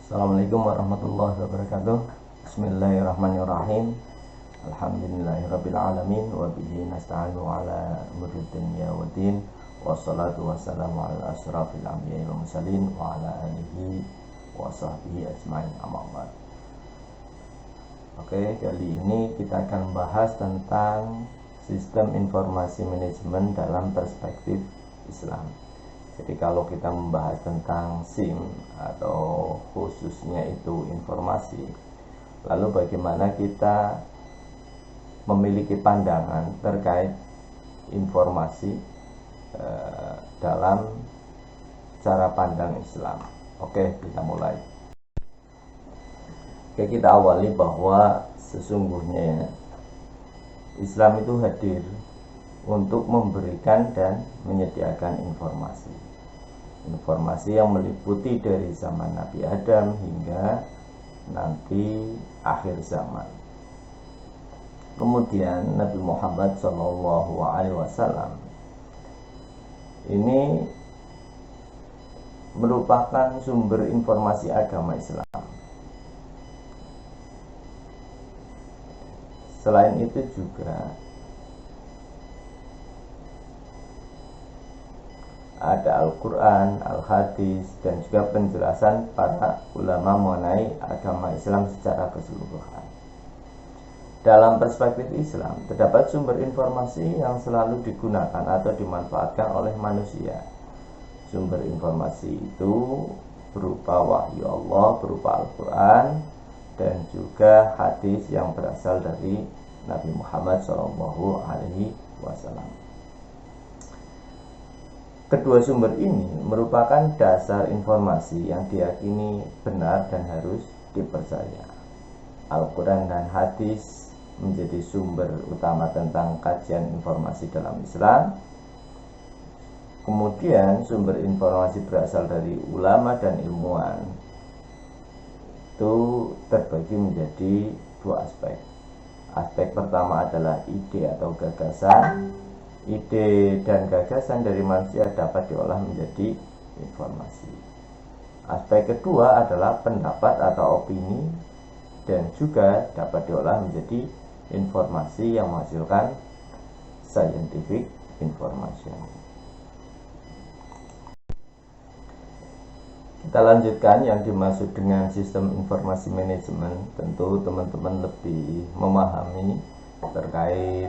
Assalamualaikum warahmatullahi wabarakatuh. Bismillahirrahmanirrahim. Alhamdulillahirrabbilalamin. Wa bihi nasta'inu ala umuri dunya waddin. Wassalatu wassalamu ala asyrafil anbiya'i wal mursalin wa ala alihi wa sahbihi ajma'in, amma ba'd. Oke, kali ini kita akan membahas tentang sistem informasi manajemen dalam perspektif Islam. Jadi kalau kita membahas tentang SIM atau khususnya itu informasi, lalu bagaimana kita memiliki pandangan terkait informasi dalam cara pandang Islam. Oke, kita mulai. Oke, kita awali bahwa sesungguhnya Islam itu hadir untuk memberikan dan menyediakan informasi yang meliputi dari zaman Nabi Adam hingga nanti akhir zaman. Kemudian Nabi Muhammad SAW ini merupakan sumber informasi agama Islam. Selain itu juga ada Al-Quran, Al-Hadis, dan juga penjelasan para ulama mengenai agama Islam secara keseluruhan. Dalam perspektif Islam, terdapat sumber informasi yang selalu digunakan atau dimanfaatkan oleh manusia. Sumber informasi itu berupa wahyu Allah, berupa Al-Quran, dan juga hadis yang berasal dari Nabi Muhammad SAW. Kedua sumber ini merupakan dasar informasi yang diyakini benar dan harus dipercaya. Al-Quran dan hadis menjadi sumber utama tentang kajian informasi dalam Islam. Kemudian sumber informasi berasal dari ulama dan ilmuwan. Itu terbagi menjadi dua aspek. Aspek pertama adalah ide atau gagasan. Ide dan gagasan dari manusia dapat diolah menjadi informasi. Aspek kedua adalah pendapat atau opini dan juga dapat diolah menjadi informasi yang menghasilkan scientific information. Kita lanjutkan yang dimaksud dengan sistem informasi manajemen. Tentu teman-teman lebih memahami terkait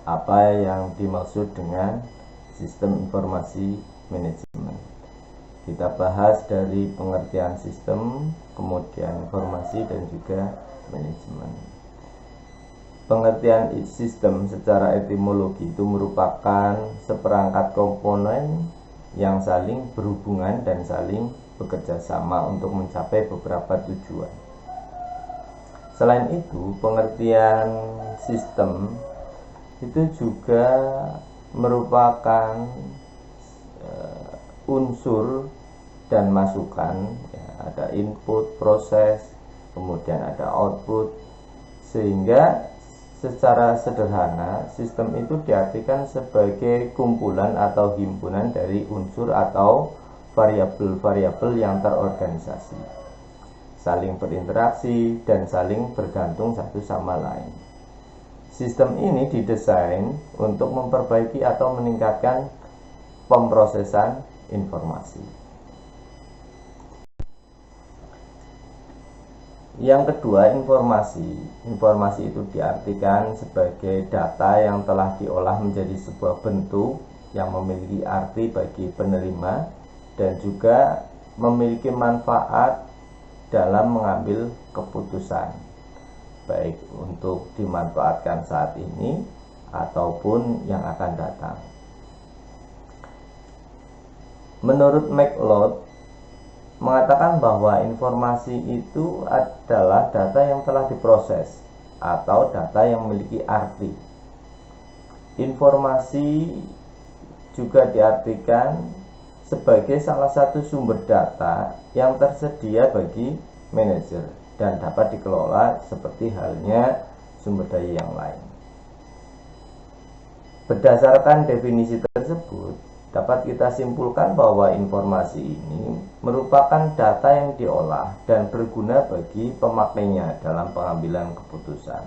apa yang dimaksud dengan sistem informasi manajemen. Kita bahas dari pengertian sistem, kemudian informasi dan juga manajemen. Pengertian sistem secara etimologi itu merupakan seperangkat komponen yang saling berhubungan dan saling bekerja sama untuk mencapai beberapa tujuan. Selain itu, pengertian sistem itu juga merupakan unsur dan masukan, ya, ada input, proses, kemudian ada output, sehingga secara sederhana sistem itu diartikan sebagai kumpulan atau himpunan dari unsur atau variabel-variabel yang terorganisasi, saling berinteraksi dan saling bergantung satu sama lain. Sistem ini didesain untuk memperbaiki atau meningkatkan pemrosesan informasi. Yang kedua, informasi. Informasi itu diartikan sebagai data yang telah diolah menjadi sebuah bentuk yang memiliki arti bagi penerima dan juga memiliki manfaat dalam mengambil keputusan, baik untuk dimanfaatkan saat ini ataupun yang akan datang. Menurut McLeod mengatakan bahwa informasi itu adalah data yang telah diproses atau data yang memiliki arti. Informasi juga diartikan sebagai salah satu sumber data yang tersedia bagi manajer dan dapat dikelola seperti halnya sumber daya yang lain. Berdasarkan definisi tersebut, dapat kita simpulkan bahwa informasi ini merupakan data yang diolah dan berguna bagi pemakainya dalam pengambilan keputusan.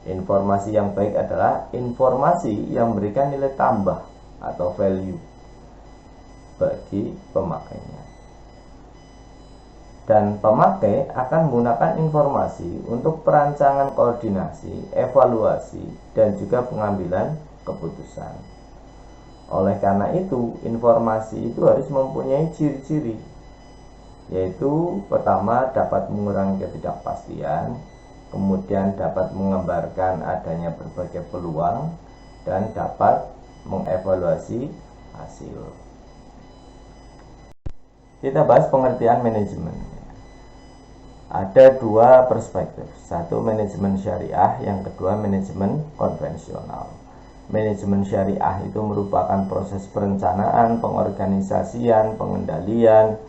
Informasi yang baik adalah informasi yang memberikan nilai tambah atau value bagi pemakainya. Dan pemakai akan menggunakan informasi untuk perancangan koordinasi, evaluasi, dan juga pengambilan keputusan. Oleh karena itu, informasi itu harus mempunyai ciri-ciri, yaitu pertama dapat mengurangi ketidakpastian, kemudian dapat menggambarkan adanya berbagai peluang, dan dapat mengevaluasi hasil. Kita bahas pengertian manajemen. Ada dua perspektif, satu manajemen syariah, yang kedua manajemen konvensional. Manajemen syariah itu merupakan proses perencanaan, pengorganisasian, pengendalian,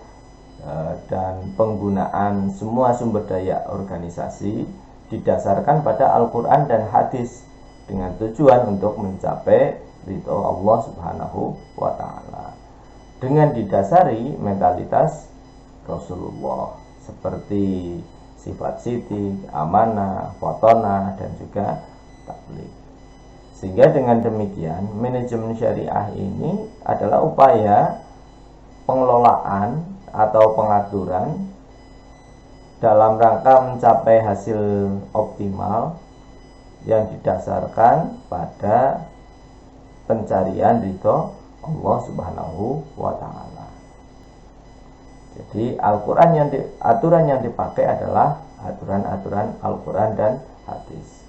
dan penggunaan semua sumber daya organisasi didasarkan pada Al-Quran dan hadis dengan tujuan untuk mencapai ridho Allah Subhanahu wa Ta'ala, dengan didasari mentalitas Rasulullah seperti sifat sidik, amanah, fotonah, dan juga tabligh. Sehingga dengan demikian manajemen syariah ini adalah upaya pengelolaan atau pengaturan dalam rangka mencapai hasil optimal yang didasarkan pada pencarian ridho Allah Subhanahu wa Ta'ala. Jadi aturan yang dipakai adalah aturan-aturan Al-Quran dan hadis.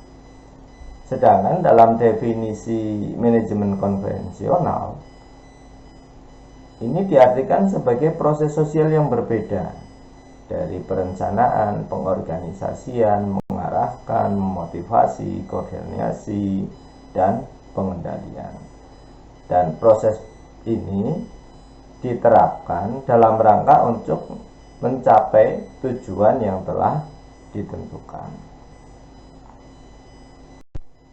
Sedangkan dalam definisi manajemen konvensional, ini diartikan sebagai proses sosial yang berbeda dari perencanaan, pengorganisasian, mengarahkan, memotivasi, koordinasi, dan pengendalian. Dan proses ini diterapkan dalam rangka untuk mencapai tujuan yang telah ditentukan.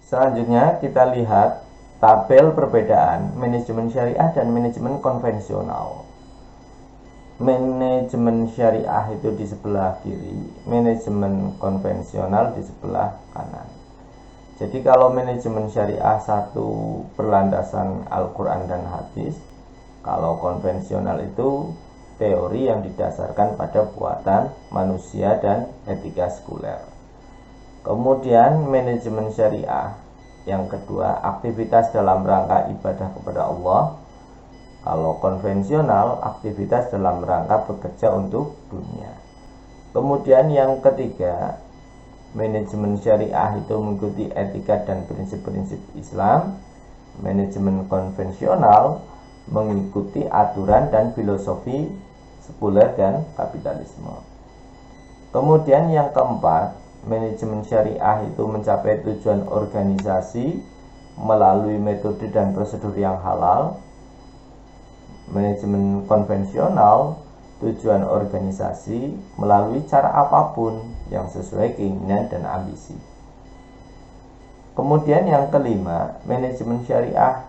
Selanjutnya kita lihat tabel perbedaan manajemen syariah dan manajemen konvensional. Manajemen syariah itu di sebelah kiri, manajemen konvensional di sebelah kanan. Jadi kalau manajemen syariah satu berlandasan Al-Quran dan hadis, kalau konvensional itu teori yang didasarkan pada buatan manusia dan etika sekuler. Kemudian manajemen syariah yang kedua, aktivitas dalam rangka ibadah kepada Allah. Kalau konvensional, aktivitas dalam rangka bekerja untuk dunia. Kemudian yang ketiga, manajemen syariah itu mengikuti etika dan prinsip-prinsip Islam. Manajemen konvensional mengikuti aturan dan filosofi sekuler dan kapitalisme. Kemudian yang keempat, manajemen syariah itu mencapai tujuan organisasi melalui metode dan prosedur yang halal. Manajemen konvensional, tujuan organisasi melalui cara apapun yang sesuai keinginan dan ambisi. Kemudian yang kelima, manajemen syariah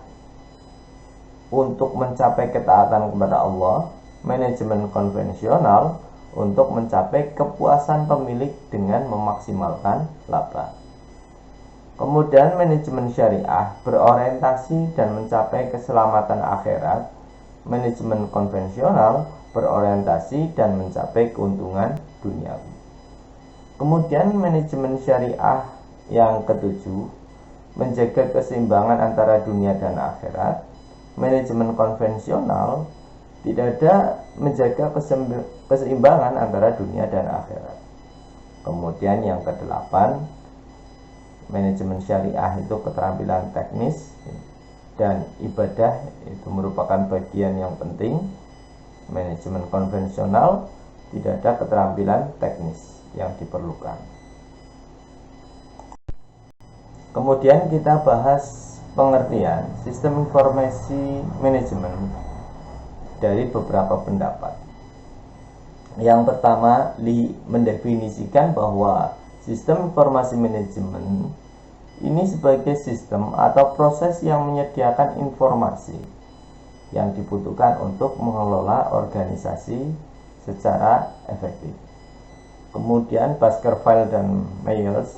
untuk mencapai ketaatan kepada Allah. Manajemen konvensional untuk mencapai kepuasan pemilik dengan memaksimalkan laba. Kemudian manajemen syariah berorientasi dan mencapai keselamatan akhirat. Manajemen konvensional berorientasi dan mencapai keuntungan duniawi. Kemudian manajemen syariah yang ketujuh, menjaga keseimbangan antara dunia dan akhirat. Manajemen konvensional tidak ada menjaga keseimbangan antara dunia dan akhirat. Kemudian yang kedelapan, manajemen syariah itu keterampilan teknis dan ibadah itu merupakan bagian yang penting. Manajemen konvensional tidak ada keterampilan teknis yang diperlukan. Kemudian kita bahas pengertian sistem informasi manajemen dari beberapa pendapat. Yang pertama, Lee mendefinisikan bahwa sistem informasi manajemen ini sebagai sistem atau proses yang menyediakan informasi yang dibutuhkan untuk mengelola organisasi secara efektif. Kemudian Baskerville dan Myers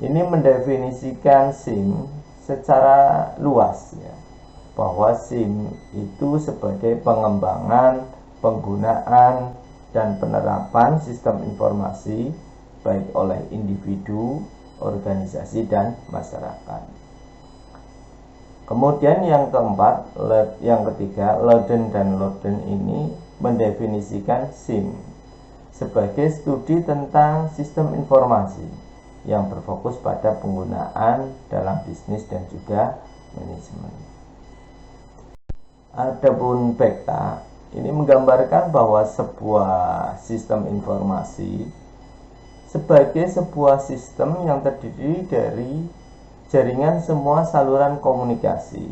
ini mendefinisikan SIM secara luas ya, bahwa SIM itu sebagai pengembangan, penggunaan, dan penerapan sistem informasi baik oleh individu, organisasi, dan masyarakat. Kemudian yang ketiga, Loudon dan Loudon ini mendefinisikan SIM sebagai studi tentang sistem informasi yang berfokus pada penggunaan dalam bisnis dan juga manajemen. Adapun Bekta ini menggambarkan bahwa sebuah sistem informasi sebagai sebuah sistem yang terdiri dari jaringan semua saluran komunikasi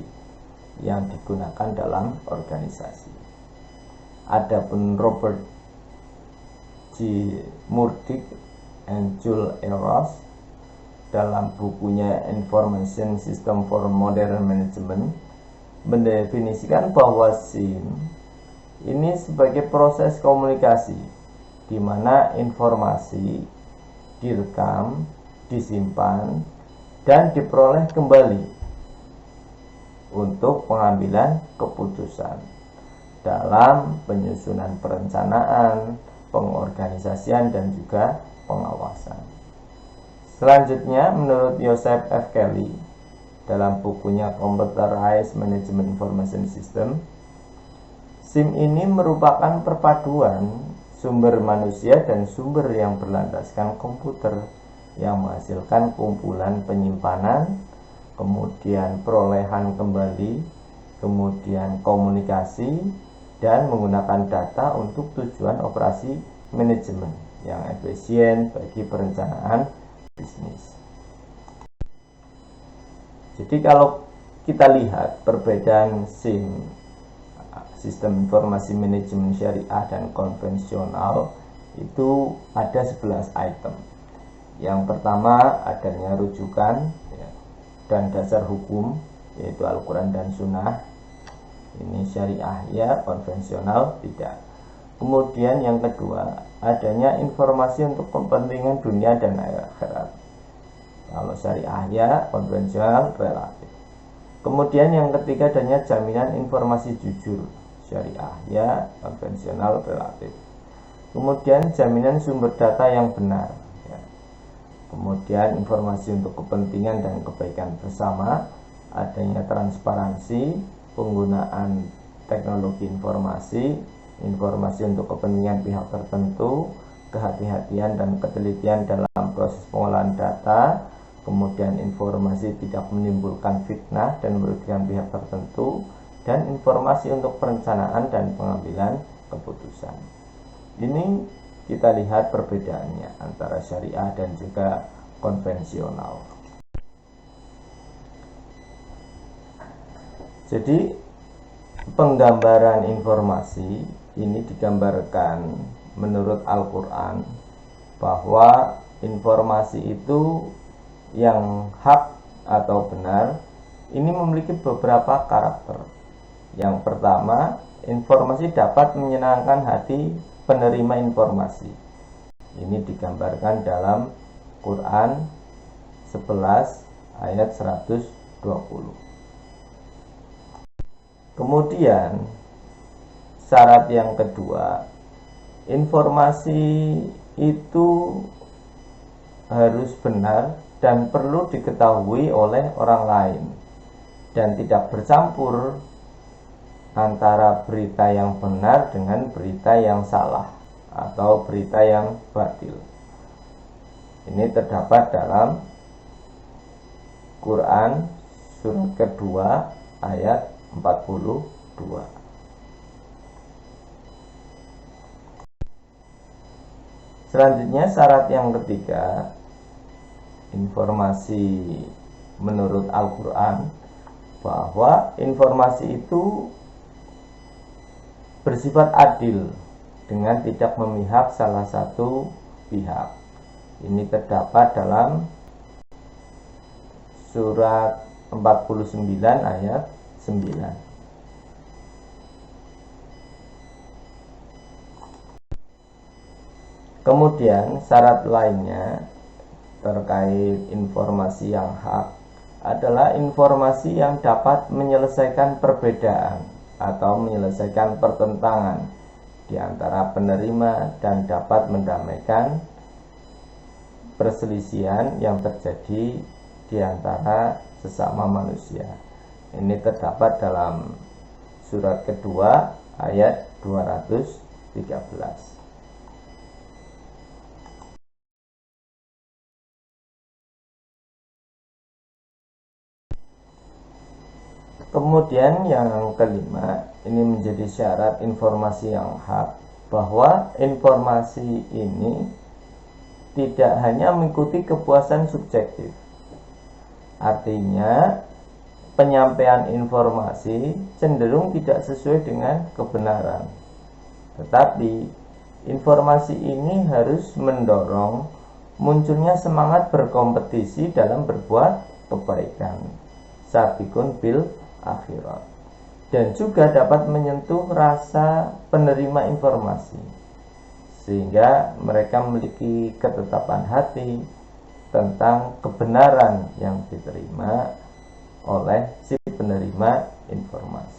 yang digunakan dalam organisasi. Adapun Robert G. Murdoch and Jules Eros dalam bukunya Information System for Modern Management mendefinisikan bahwa SIM ini sebagai proses komunikasi di mana informasi direkam, disimpan, dan diperoleh kembali untuk pengambilan keputusan dalam penyusunan perencanaan, pengorganisasian, dan juga pengawasan. Selanjutnya, menurut Joseph F. Kelly dalam bukunya Computerized Management Information System, SIM ini merupakan perpaduan sumber manusia dan sumber yang berlandaskan komputer yang menghasilkan kumpulan penyimpanan, kemudian perolehan kembali, kemudian komunikasi, dan menggunakan data untuk tujuan operasi manajemen yang efisien bagi perencanaan bisnis. Jadi kalau kita lihat perbedaan SIM, sistem informasi manajemen syariah dan konvensional, itu ada 11 item. Yang pertama adanya rujukan ya, dan dasar hukum, yaitu Al-Quran dan Sunnah. Ini syariah ya, konvensional tidak. Kemudian yang kedua adanya informasi untuk kepentingan dunia dan akhirat. Kalau syariah ya, konvensional relatif. Kemudian yang ketiga adanya jaminan informasi jujur, syariah ya, konvensional relatif. Kemudian jaminan sumber data yang benar. Kemudian informasi untuk kepentingan dan kebaikan bersama, adanya transparansi, penggunaan teknologi informasi, informasi untuk kepentingan pihak tertentu, kehati-hatian dan ketelitian dalam proses pengolahan data, kemudian informasi tidak menimbulkan fitnah dan merugikan pihak tertentu, dan informasi untuk perencanaan dan pengambilan keputusan. Ini kita lihat perbedaannya antara syariah dan juga konvensional. Jadi penggambaran informasi ini digambarkan menurut Al-Quran bahwa informasi itu yang hak atau benar ini memiliki beberapa karakter. Yang pertama, informasi dapat menyenangkan hati penerima informasi. Ini digambarkan dalam Quran 11 ayat 120. Kemudian syarat yang kedua, informasi itu harus benar dan perlu diketahui oleh orang lain dan tidak bercampur antara berita yang benar dengan berita yang salah atau berita yang batil. Ini terdapat dalam Quran surat kedua ayat 42. Selanjutnya syarat yang ketiga, informasi menurut Al-Quran bahwa informasi itu bersifat adil dengan tidak memihak salah satu pihak. Ini terdapat dalam surat 49 ayat 9. Kemudian syarat lainnya terkait informasi yang hak adalah informasi yang dapat menyelesaikan perbedaan atau menyelesaikan pertentangan di antara penerima dan dapat mendamaikan perselisihan yang terjadi di antara sesama manusia. Ini terdapat dalam surat kedua ayat 213. Kemudian yang kelima, ini menjadi syarat informasi yang hak, bahwa informasi ini tidak hanya mengikuti kepuasan subjektif. Artinya, penyampaian informasi cenderung tidak sesuai dengan kebenaran. Tetapi, informasi ini harus mendorong munculnya semangat berkompetisi dalam berbuat kebaikan. Sabiqun bil akhirat, dan juga dapat menyentuh rasa penerima informasi sehingga mereka memiliki ketetapan hati tentang kebenaran yang diterima oleh si penerima informasi.